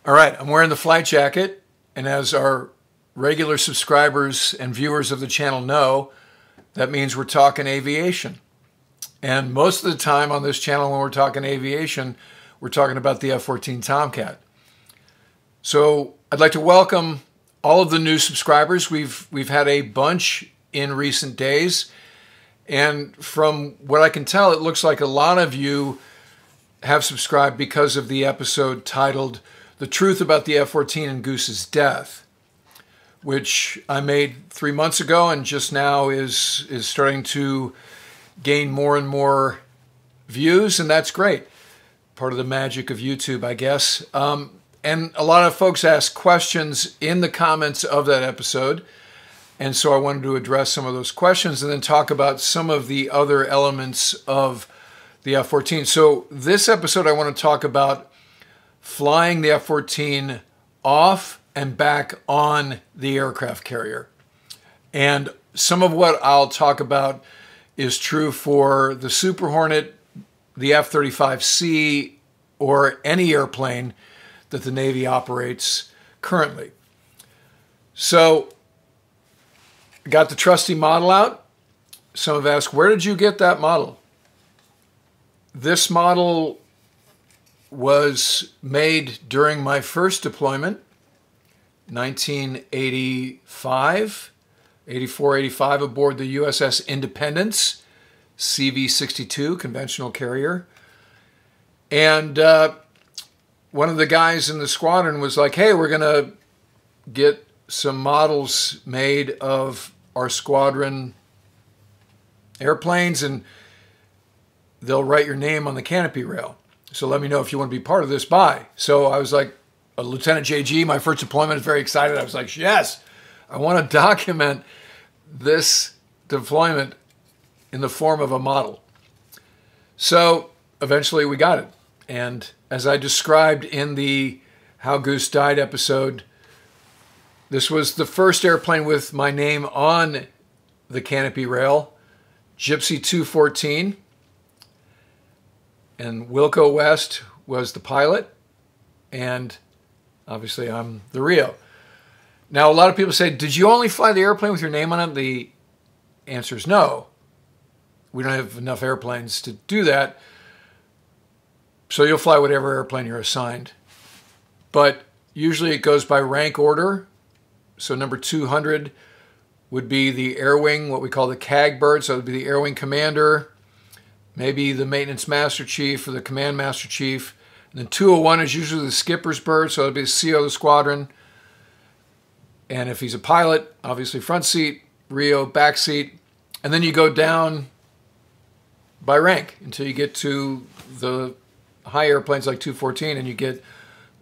All right, I'm wearing the flight jacket, and as our regular subscribers and viewers of the channel know, that means we're talking aviation. And most of the time on this channel when we're talking aviation, we're talking about the F-14 Tomcat. So I'd like to welcome all of the new subscribers. We've had a bunch in recent days, and from what I can tell, it looks like a lot of you have subscribed because of the episode titled "The Truth About the F-14 and Goose's Death," which I made 3 months ago and just now is starting to gain more and more views, and that's great. Part of the magic of YouTube, I guess. And a lot of folks asked questions in the comments of that episode, and so I wanted to address some of those questions and then talk about some of the other elements of the F-14. So this episode I want to talk about flying the F-14 off and back on the aircraft carrier. And some of what I'll talk about is true for the Super Hornet, the F-35C, or any airplane that the Navy operates currently. So I got the trusty model out. Some have asked, where did you get that model? This model was made during my first deployment, 1985, 84, 85, aboard the USS Independence, CV-62, conventional carrier. And one of the guys in the squadron was like, hey, we're going to get some models made of our squadron airplanes, and they'll write your name on the canopy rail. So let me know if you want to be part of this buy. So I was like, Lieutenant JG, my first deployment, is very excited. I was like, yes, I want to document this deployment in the form of a model. So eventually we got it. And as I described in the How Goose Died episode, this was the first airplane with my name on the canopy rail, Gypsy 214. And Wilco West was the pilot, and obviously I'm the Rio. Now, a lot of people say, did you only fly the airplane with your name on it? The answer is no. We don't have enough airplanes to do that, so you'll fly whatever airplane you're assigned. But usually it goes by rank order. So number 200 would be the air wing, what we call the CAG bird, so it would be the air wing commander, maybe the maintenance master chief or the command master chief. And then 201 is usually the skipper's bird, so it'll be the CO of the squadron. And if he's a pilot, obviously front seat, Rio, back seat. And then you go down by rank until you get to the high airplanes like 214, and you get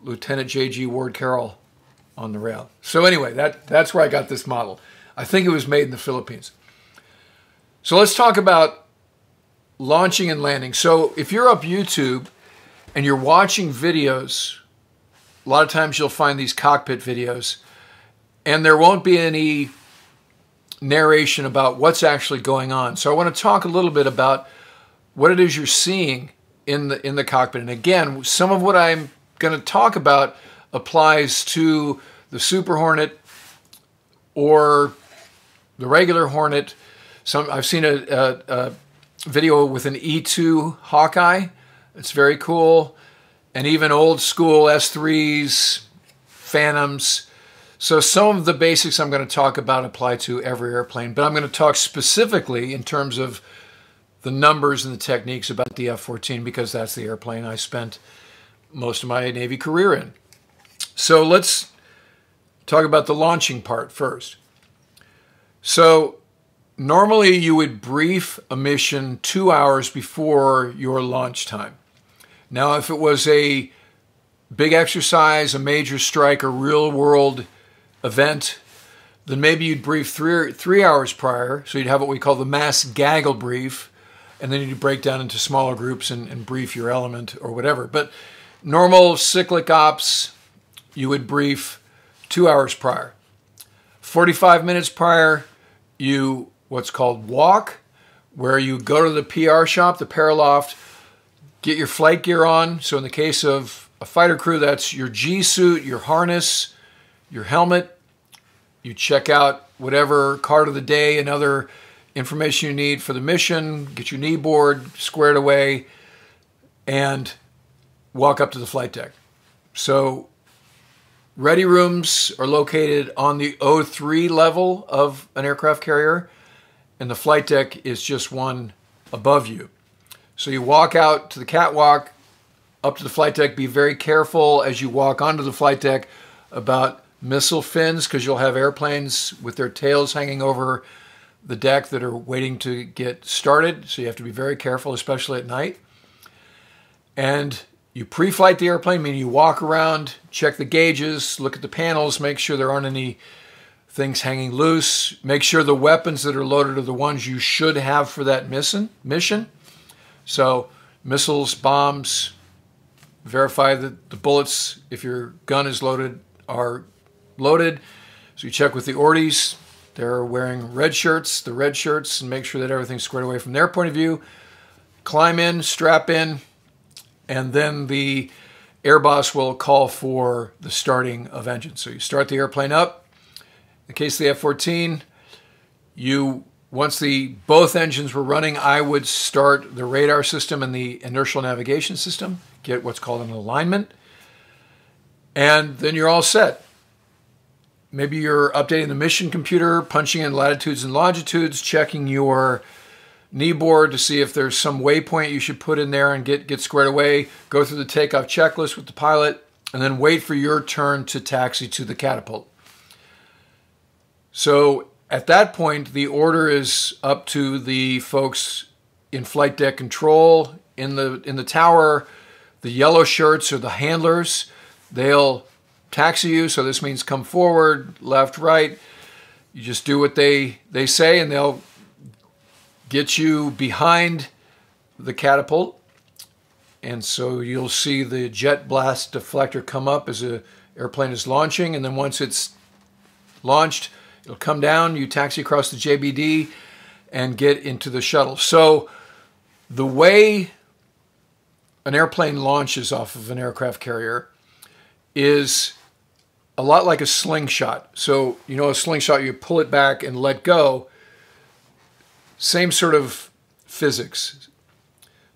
Lieutenant J.G. Ward Carroll on the rail. So anyway, that's where I got this model. I think it was made in the Philippines. So let's talk about launching and landing. So if you're up YouTube and you're watching videos, a lot of times you'll find these cockpit videos, and there won't be any narration about what's actually going on. So I want to talk a little bit about what it is you're seeing in the cockpit. And again, some of what I'm going to talk about applies to the Super Hornet or the regular Hornet. I've seen a video with an E2 Hawkeye. It's very cool. And even old school S3s, Phantoms. So some of the basics I'm going to talk about apply to every airplane, but I'm going to talk specifically in terms of the numbers and the techniques about the F-14 because that's the airplane I spent most of my Navy career in. So let's talk about the launching part first. So normally you would brief a mission 2 hours before your launch time. Now, if it was a big exercise, a major strike, a real-world event, then maybe you'd brief three hours prior. So you'd have what we call the mass gaggle brief, and then you'd break down into smaller groups and brief your element or whatever. But normal cyclic ops, you would brief 2 hours prior. 45 minutes prior, you what's called walk, where you go to the PR shop, the paraloft, get your flight gear on. So in the case of a fighter crew, that's your G suit, your harness, your helmet. You check out whatever card of the day and other information you need for the mission, get your knee board squared away, and walk up to the flight deck. So ready rooms are located on the O3 level of an aircraft carrier, and the flight deck is just one above you. So you walk out to the catwalk, up to the flight deck. Be very careful as you walk onto the flight deck about missile fins, because you'll have airplanes with their tails hanging over the deck that are waiting to get started. So you have to be very careful, especially at night. And you pre-flight the airplane, meaning you walk around, check the gauges, look at the panels, make sure there aren't any things hanging loose. Make sure the weapons that are loaded are the ones you should have for that mission. So missiles, bombs, verify that the bullets, if your gun is loaded, are loaded. So you check with the ordies. They're wearing red shirts, and make sure that everything's squared away from their point of view. Climb in, strap in, and then the air boss will call for the starting of engines. So you start the airplane up. In the case of the F-14, once both engines were running, I would start the radar system and the inertial navigation system, get what's called an alignment, and then you're all set. Maybe you're updating the mission computer, punching in latitudes and longitudes, checking your knee board to see if there's some waypoint you should put in there and get squared away, go through the takeoff checklist with the pilot, and then wait for your turn to taxi to the catapult. So at that point, the order is up to the folks in flight deck control. In the tower, the yellow shirts are the handlers. They'll taxi you, so this means come forward, left, right. You just do what they say, and they'll get you behind the catapult. And so you'll see the jet blast deflector come up as the airplane is launching, and then once it's launched, it'll come down, you taxi across the JBD and get into the shuttle. So the way an airplane launches off of an aircraft carrier is a lot like a slingshot. So, you know, a slingshot, you pull it back and let go. Same sort of physics.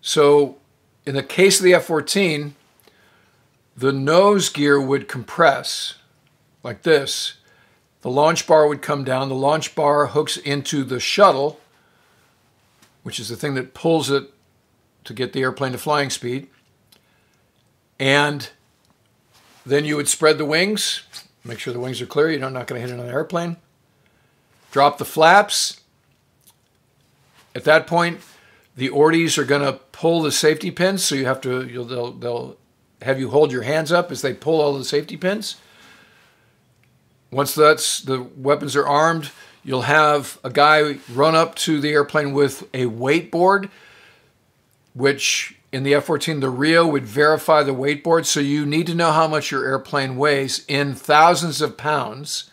So in the case of the F-14, the nose gear would compress like this. The launch bar would come down. The launch bar hooks into the shuttle, which is the thing that pulls it to get the airplane to flying speed. And then you would spread the wings, make sure the wings are clear, you're not going to hit another airplane. Drop the flaps. At that point, the ordies are going to pull the safety pins, so they'll have you hold your hands up as they pull all the safety pins. Once the weapons are armed, you'll have a guy run up to the airplane with a weight board, which in the F-14, the Rio would verify the weight board. So you need to know how much your airplane weighs in thousands of pounds.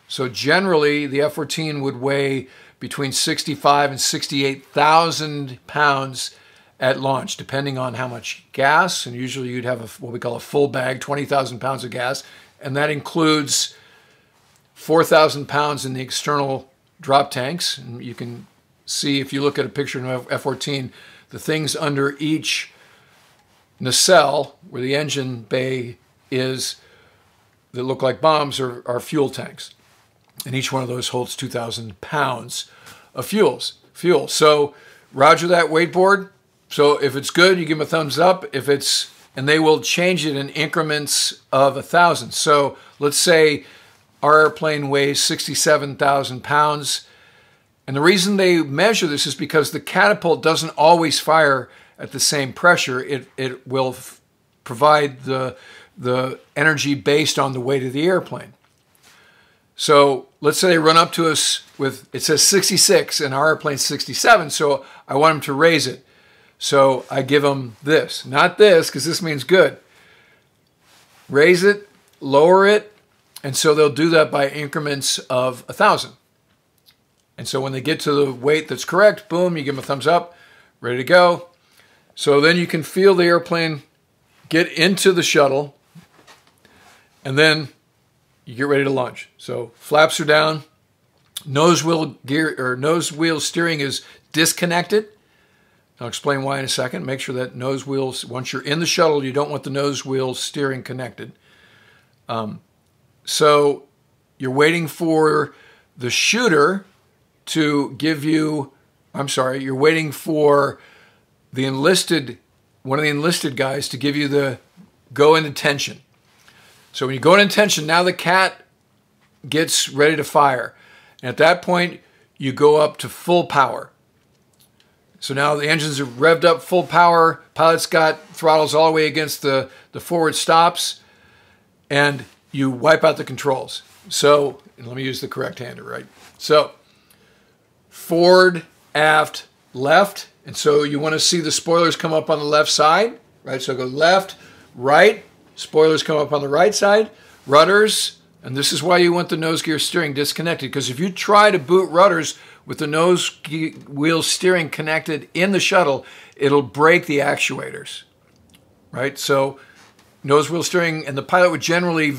So generally, the F-14 would weigh between 65 and 68,000 pounds at launch, depending on how much gas. And usually you'd have what we call a full bag, 20,000 pounds of gas. And that includes 4,000 pounds in the external drop tanks. And you can see, if you look at a picture of an F-14, the things under each nacelle, where the engine bay is, that look like bombs, are fuel tanks. And each one of those holds 2,000 pounds of fuel. So roger that weight board. So if it's good, you give them a thumbs up. And they will change it in increments of 1,000. So let's say our airplane weighs 67,000 pounds. And the reason they measure this is because the catapult doesn't always fire at the same pressure. It will provide the energy based on the weight of the airplane. So let's say they run up to us with, it says 66 and our airplane's 67, so I want them to raise it. So I give them this, not this, because this means good. Raise it, lower it, and so they'll do that by increments of 1,000. And so when they get to the weight that's correct, boom, you give them a thumbs up, ready to go. So then you can feel the airplane get into the shuttle, and then you get ready to launch. So flaps are down, nose wheel steering is disconnected. I'll explain why in a second. Make sure that nose wheels, once you're in the shuttle, you don't want the nose wheel steering connected. So you're waiting for the shooter to give you, you're waiting for the one of the enlisted guys to give you the go into tension. So when you go into tension, now the cat gets ready to fire. And at that point, you go up to full power. So now the engines are revved up full power. Pilot's got throttles all the way against the forward stops. And you wipe out the controls. So, and let me use the correct hander, right? So, forward, aft, left. And so you want to see the spoilers come up on the left side, right? So go left, right. Spoilers come up on the right side. Rudders. And this is why you want the nose gear steering disconnected. Because if you try to boot rudders with the nose wheel steering connected in the shuttle, it'll break the actuators, right? So nose wheel steering, and the pilot would generally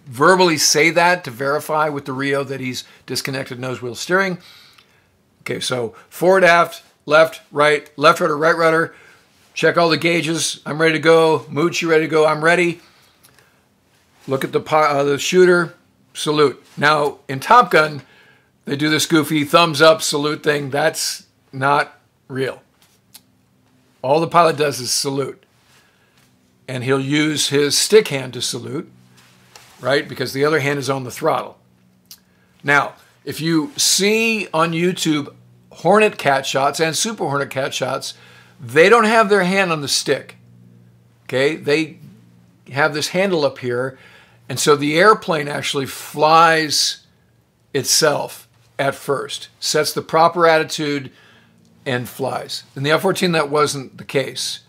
verbally say that to verify with the Rio that he's disconnected nose wheel steering. Okay, so forward, aft, left rudder, right rudder. Check all the gauges. I'm ready to go. Mooch, you ready to go? I'm ready. Look at the shooter. Salute. Now, in Top Gun, they do this goofy thumbs up salute thing. That's not real. All the pilot does is salute. And he'll use his stick hand to salute, right? Because the other hand is on the throttle. Now, if you see on YouTube Hornet cat shots and Super Hornet cat shots, they don't have their hand on the stick. Okay? They have this handle up here. And so the airplane actually flies itself at first, sets the proper attitude, and flies. In the F-14, that wasn't the case.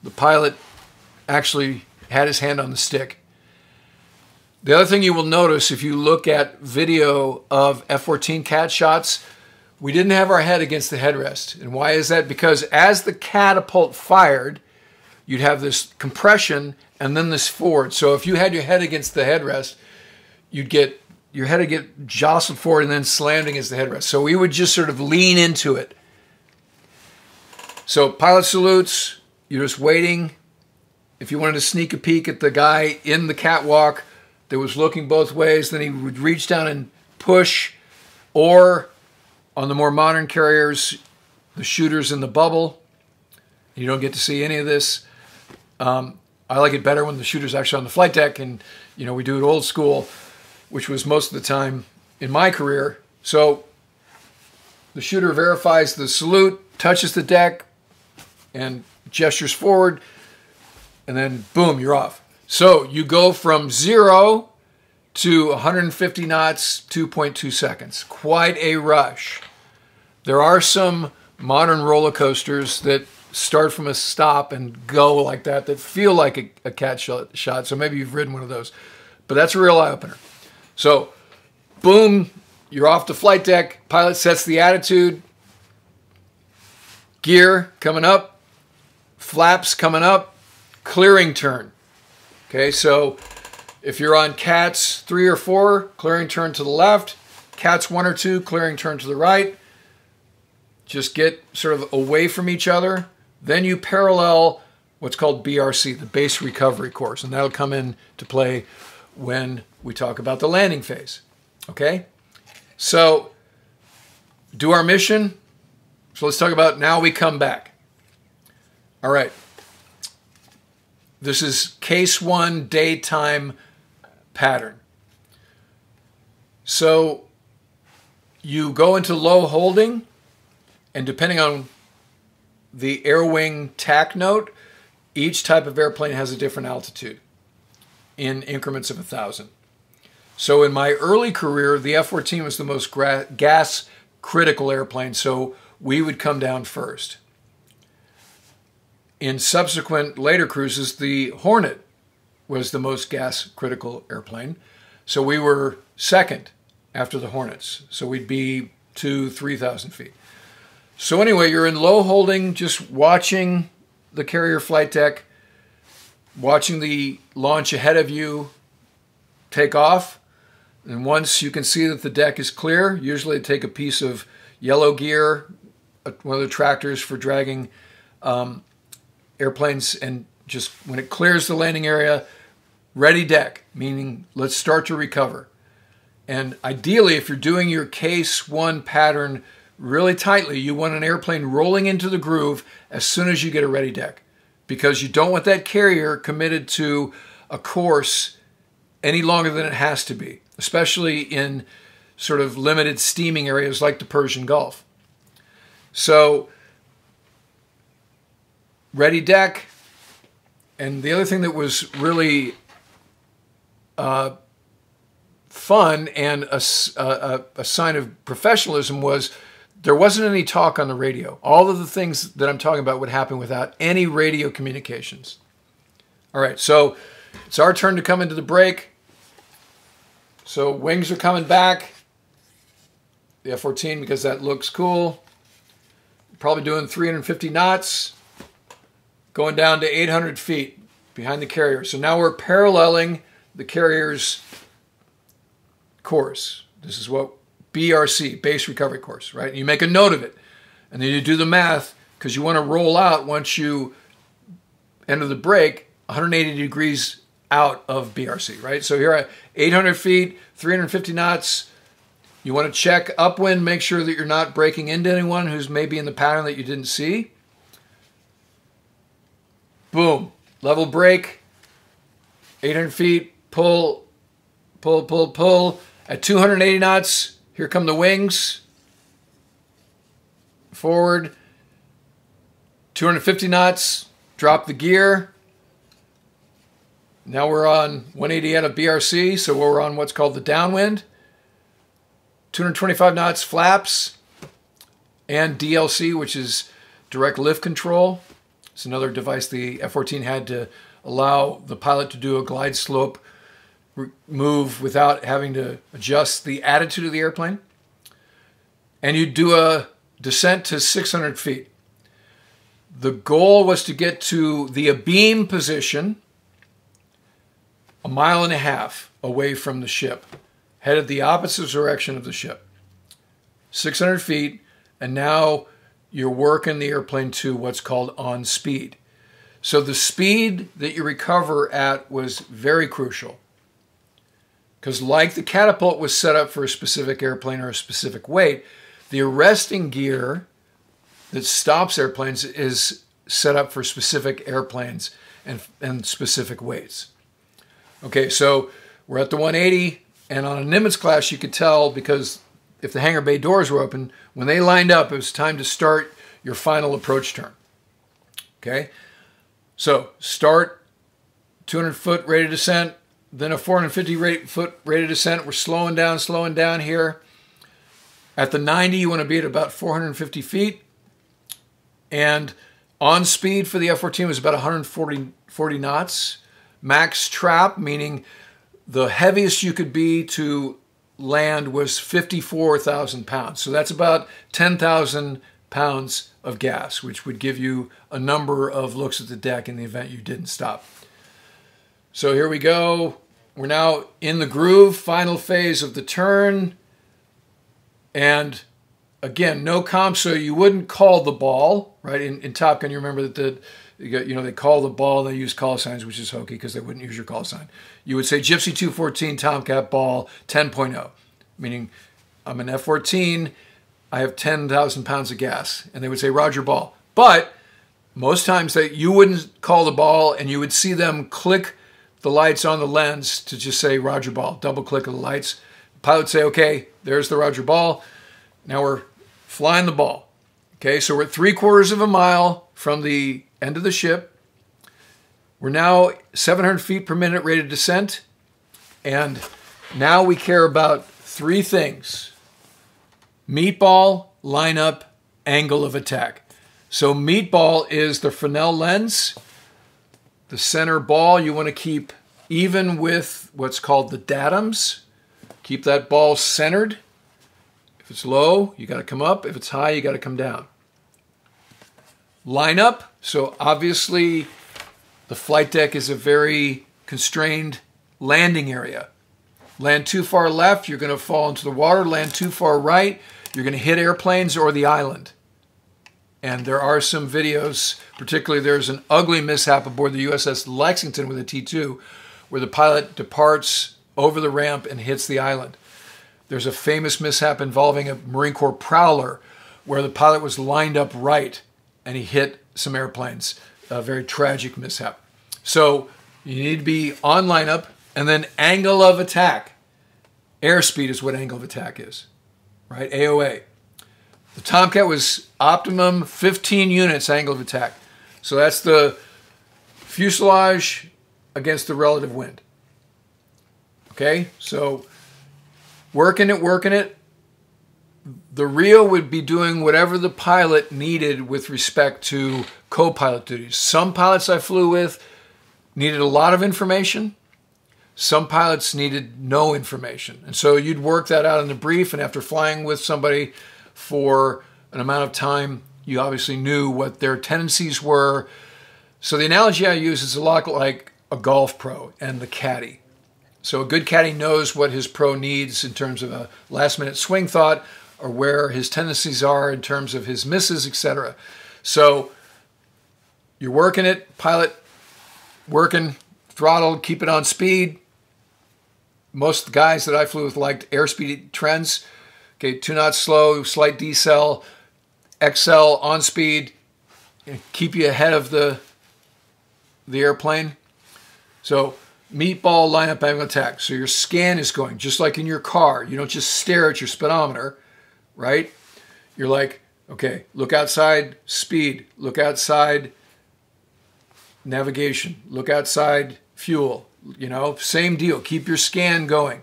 The pilot actually had his hand on the stick. The other thing you will notice if you look at video of F-14 cat shots, we didn't have our head against the headrest. And why is that? Because as the catapult fired, you'd have this compression and then this forward. So if you had your head against the headrest, you'd get your head would get jostled forward and then slammed against the headrest. So we would just sort of lean into it. So pilot salutes, you're just waiting. If you wanted to sneak a peek at the guy in the catwalk that was looking both ways, then he would reach down and push. Or on the more modern carriers, the shooter's in the bubble. You don't get to see any of this. I like it better when the shooter's actually on the flight deck, and we do it old school, which was most of the time in my career. So the shooter verifies the salute, touches the deck, and gestures forward, and then boom, you're off. So you go from 0 to 150 knots, 2.2 seconds. Quite a rush. There are some modern roller coasters that start from a stop and go like that feel like a cat shot. So maybe you've ridden one of those. But that's a real eye-opener. So, boom, you're off the flight deck. Pilot sets the attitude. Gear coming up. Flaps coming up. Clearing turn. Okay, so if you're on cats 3 or 4, clearing turn to the left. Cats 1 or 2, clearing turn to the right. Just get sort of away from each other. Then you parallel what's called BRC, the base recovery course. And that'll come into play when we talk about the landing phase. Okay? So, do our mission. So let's talk about now we come back. All right. This is case 1 daytime pattern. So, you go into low holding, and depending on the air wing tack note, each type of airplane has a different altitude in increments of 1,000. So in my early career, the F-14 was the most gas critical airplane, so we would come down first. In subsequent later cruises, the Hornet was the most gas critical airplane, so we were second after the Hornets. So we'd be 2,000-3,000 feet. So anyway, you're in low holding, just watching the carrier flight deck. watching the launch ahead of you take off. And once you can see that the deck is clear, usually take a piece of yellow gear, one of the tractors for dragging airplanes, and just when it clears the landing area, ready deck, meaning let's start to recover. And ideally, if you're doing your case one pattern really tightly, you want an airplane rolling into the groove as soon as you get a ready deck, because you don't want that carrier committed to a course any longer than it has to be, especially in sort of limited steaming areas like the Persian Gulf. So, ready deck. And the other thing that was really fun and a sign of professionalism was there wasn't any talk on the radio. All of the things that I'm talking about would happen without any radio communications. All right, so it's our turn to come into the break. So wings are coming back. The F-14, because that looks cool. Probably doing 350 knots. Going down to 800 feet behind the carrier. So now we're paralleling the carrier's course. This is what BRC, base recovery course, right? You make a note of it. And then you do the math, because you want to roll out once you enter the break 180 degrees out of BRC, right? So here at 800 feet, 350 knots. You want to check upwind, make sure that you're not breaking into anyone who's maybe in the pattern that you didn't see. Boom. Level break. 800 feet. Pull, pull, pull, pull. At 280 knots, here come the wings. Forward. 250 knots. Drop the gear. Now we're on 180 out of BRC, so we're on what's called the downwind. 225 knots flaps. And DLC, which is direct lift control. It's another device the F-14 had to allow the pilot to do a glide slope move without having to adjust the attitude of the airplane. And you do a descent to 600 feet. The goal was to get to the abeam position 1.5 miles away from the ship, headed the opposite direction of the ship. 600 feet, and now you're working the airplane to what's called on speed. So the speed that you recover at was very crucial. Because like the catapult was set up for a specific airplane or a specific weight, the arresting gear that stops airplanes is set up for specific airplanes and specific weights. Okay, so we're at the 180, and on a Nimitz class you could tell, because if the hangar bay doors were open, when they lined up, it was time to start your final approach turn. Okay, so start 200-foot rate of descent, then a 450-foot rate of descent. We're slowing down here. At the 90, you want to be at about 450 feet. And on speed for the F-14 was about 140 knots. Max trap, meaning the heaviest you could be to land was 54,000 pounds. So that's about 10,000 pounds of gas, which would give you a number of looks at the deck in the event you didn't stop. So here we go. We're now in the groove, final phase of the turn. And again, no comp, so you wouldn't call the ball, right? In Top Gun, you remember that they call the ball, they use call signs, which is hokey because they wouldn't use your call sign. You would say Gypsy 214 Tomcat ball 10.0, meaning I'm an F-14, I have 10,000 pounds of gas. And they would say Roger ball. But most times you wouldn't call the ball, and you would see them click the lights on the lens to just say Roger ball, double click of the lights. The pilot would say, okay, there's the Roger ball. Now we're flying the ball. Okay, so we're at 3/4 mile from the end of the ship. We're now 700 feet per minute rate of descent. And now we care about 3 things: meatball, lineup, angle of attack. So meatball is the Fresnel lens. The center ball you want to keep even with what's called the datums. Keep that ball centered. If it's low, you got to come up. If it's high, you got to come down. Lineup. So obviously The flight deck is a very constrained landing area. Land too far left, you're going to fall into the water. Land too far right, you're going to hit airplanes or the island. And there are some videos, particularly there's an ugly mishap aboard the USS Lexington with a T-2, where the pilot departs over the ramp and hits the island. There's a famous mishap involving a Marine Corps prowler where the pilot was lined up right and he hit some airplanes. A very tragic mishap. So you need to be on lineup, and then angle of attack. Airspeed is what angle of attack is, right? AOA. The Tomcat was optimum 15 units angle of attack. So that's the fuselage against the relative wind. Okay, so working it. The REO would be doing whatever the pilot needed with respect to co-pilot duties. Some pilots I flew with needed a lot of information. Some pilots needed no information. And so you'd work that out in the brief, and after flying with somebody for an amount of time, you obviously knew what their tendencies were. So the analogy I use is a lot like a golf pro and the caddy. So a good caddy knows what his pro needs in terms of a last-minute swing thought, or where his tendencies are in terms of his misses, etc. So you're working it, pilot working, throttled, keep it on speed. Most of the guys that I flew with liked airspeed trends. Okay, 2 knots slow, slight decel, XL on speed, keep you ahead of the airplane. So meatball lineup angle attack. So your scan is going, just like in your car. You don't just stare at your speedometer, right? You're like, okay, look outside, speed, look outside, navigation, look outside, fuel, you know, same deal. Keep your scan going.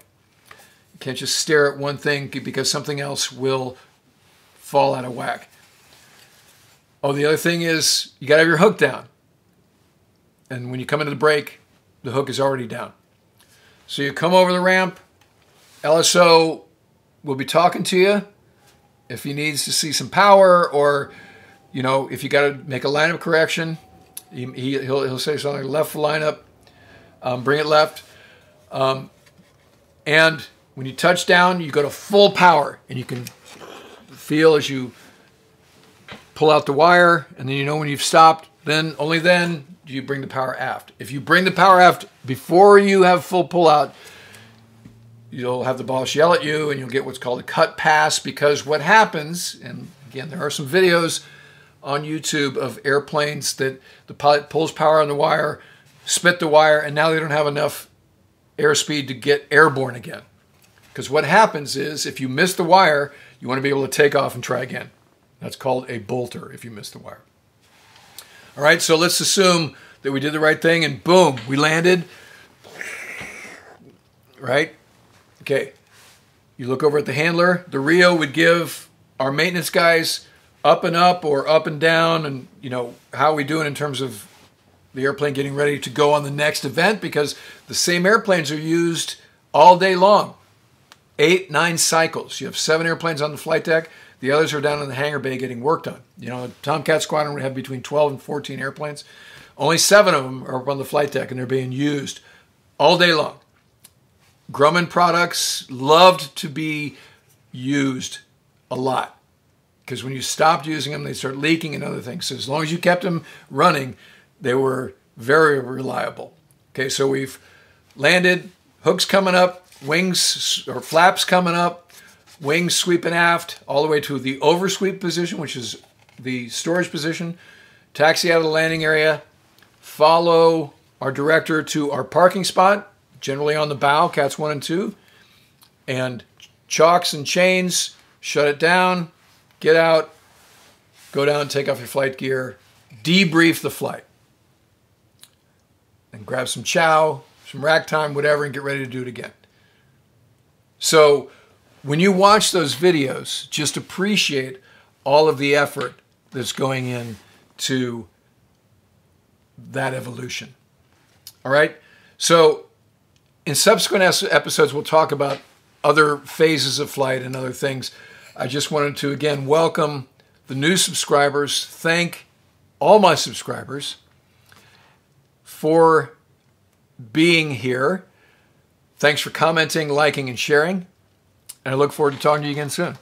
You can't just stare at one thing because something else will fall out of whack. Oh, the other thing is you got to have your hook down. And when you come into the brake, the hook is already down. So you come over the ramp, LSO will be talking to you if he needs to see some power, or, you know, if you got to make a lineup correction, he'll say something like left lineup, bring it left. And when you touch down, you go to full power, and you can feel as you pull out the wire, and then you know when you've stopped, then only then do you bring the power aft. If you bring the power aft before you have full pull out, you'll have the boss yell at you, and you'll get what's called a cut pass, because what happens, and again, there are some videos on YouTube of airplanes that the pilot pulls power on the wire, spit the wire, and now they don't have enough airspeed to get airborne again. Because what happens is, if you miss the wire, you want to be able to take off and try again. That's called a bolter if you miss the wire. All right, so let's assume that we did the right thing, and boom, we landed. Right? Okay, you look over at the handler. The REO would give our maintenance guys up and up or up and down, and, you know, how are we doing in terms of the airplane getting ready to go on the next event, because the same airplanes are used all day long. 8, 9 cycles. You have 7 airplanes on the flight deck. The others are down in the hangar bay getting work done. You know, a Tomcat squadron would have between 12 and 14 airplanes. Only 7 of them are up on the flight deck, and they're being used all day long. Grumman products loved to be used a lot, because when you stopped using them, they start leaking and other things. So as long as you kept them running, they were very reliable. Okay, so we've landed, hooks coming up, wings or flaps coming up, wings sweeping aft, all the way to the oversweep position, which is the storage position. Taxi out of the landing area, follow our director to our parking spot, generally on the bow, cats 1 and 2, and chocks and chains, shut it down, get out, go down, take off your flight gear, debrief the flight, and grab some chow, some rack time, whatever, and get ready to do it again. So when you watch those videos, just appreciate all of the effort that's going into that evolution. All right? So in subsequent episodes, we'll talk about other phases of flight and other things. I just wanted to, again, welcome the new subscribers, thank all my subscribers for being here. Thanks for commenting, liking, and sharing. And I look forward to talking to you again soon.